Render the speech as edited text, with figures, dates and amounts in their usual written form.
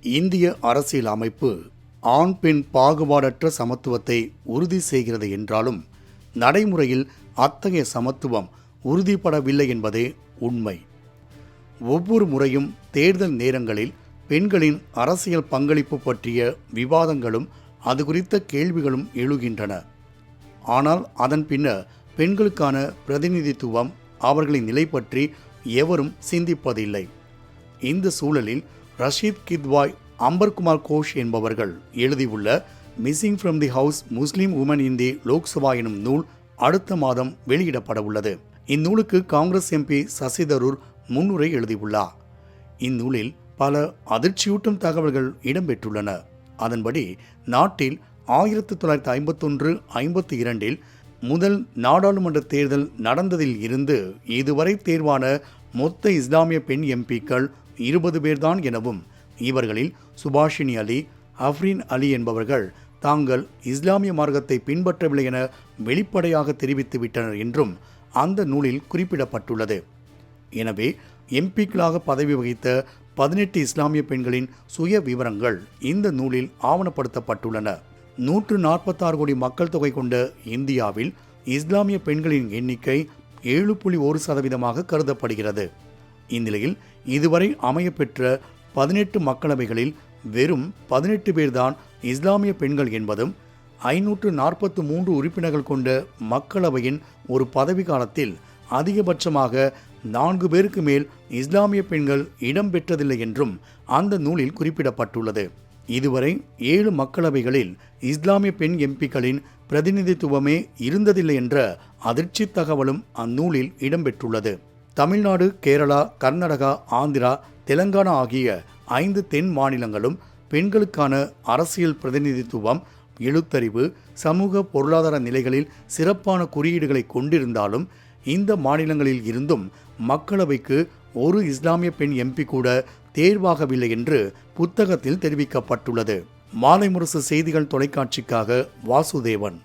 இந்திய அரசியல் அமைப்பு ஆண் பெண் பாகுபாடற்ற சமத்துவத்தை உறுதி செய்கிறது என்றாலும் நடைமுறையில் அத்தகைய சமத்துவம் உறுதிப்படவில்லை என்பதே உண்மை. ஒவ்வொரு முறையும் தேர்தல் நேரங்களில் பெண்களின் அரசியல் பங்களிப்பு பற்றிய விவாதங்களும் அது குறித்த கேள்விகளும் எழுகின்றன. ஆனால் அதன் பின்னர் பெண்களுக்கான பிரதிநிதித்துவம், அவர்களின் நிலை பற்றி எவரும் சிந்திப்பதில்லை. இந்த சூழலில் ரஷீத் கித்வாய், அம்பர்குமார் கோஷ் என்பவர்கள் எழுதியுள்ள missing from the house Muslim woman in the Lok Sabha எனும் நூல் அடுத்த மாதம் வெளியிடப்பட உள்ளது. இந்நூலுக்கு காங்கிரஸ் எம்பி சசி தரூர் முன்னுரை எழுதியுள்ளார். இந்நூலில் பல அதிர்ச்சியூட்டும் தகவல்கள் இடம்பெற்றுள்ளன. அதன்படி நாட்டில் 1951-52 முதல் நாடாளுமன்ற தேர்தல் நடந்ததில் இருந்து இதுவரை தேர்வான மொத்த இஸ்லாமிய பெண் எம்பிக்கள் 20 பேர்தான் எனவும், இவர்களில் சுபாஷினி அலி, அஃப்ரீன் அலி என்பவர்கள் தாங்கள் இஸ்லாமிய மார்க்கத்தை பின்பற்றவில்லை என வெளிப்படையாக தெரிவித்துவிட்டனர் என்றும் அந்த நூலில் குறிப்பிடப்பட்டுள்ளது. எனவே எம்பிக்களாக பதவி வகித்த 18 இஸ்லாமிய பெண்களின் சுய விவரங்கள் இந்த நூலில் ஆவணப்படுத்தப்பட்டுள்ளன. 146 கோடி மக்கள் தொகை கொண்ட இந்தியாவில் இஸ்லாமிய பெண்களின் எண்ணிக்கை 7.1% கருதப்படுகிறது. இந்நிலையில் இதுவரை அமையப்பெற்ற 18 மக்களவைகளில் வெறும் 18 பேர்தான் இஸ்லாமிய பெண்கள் என்பதும், 543 உறுப்பினர்கள் கொண்ட மக்களவையின் ஒரு பதவி காலத்தில் அதிகபட்சமாக 4 பேருக்கு மேல் இஸ்லாமிய பெண்கள் இடம்பெற்றதில்லை என்றும் அந்த நூலில் குறிப்பிடப்பட்டுள்ளது. இதுவரை 7 மக்களவைகளில் இஸ்லாமிய பெண் எம்பிக்களின் பிரதிநிதித்துவமே இருந்ததில்லை என்ற அதிர்ச்சி தகவலும் அந்நூலில் இடம்பெற்றுள்ளது. தமிழ்நாடு, கேரளா, கர்நாடகா, ஆந்திரா, தெலங்கானா ஆகிய 5 தென் மாநிலங்களும் பெண்களுக்கான அரசியல் பிரதிநிதித்துவம், எழுத்தறிவு, சமூக பொருளாதார நிலைகளில் சிறப்பான குறியீடுகளை கொண்டிருந்தாலும் இந்த மாநிலங்களில் இருந்தும் மக்களவைக்கு ஒரு இஸ்லாமிய பெண் எம்பி கூட தேர்வாகவில்லை என்று புத்தகத்தில் தெரிவிக்கப்பட்டுள்ளது. மாலை முரசு செய்திகள் தொலைக்காட்சிக்காக வாசுதேவன்.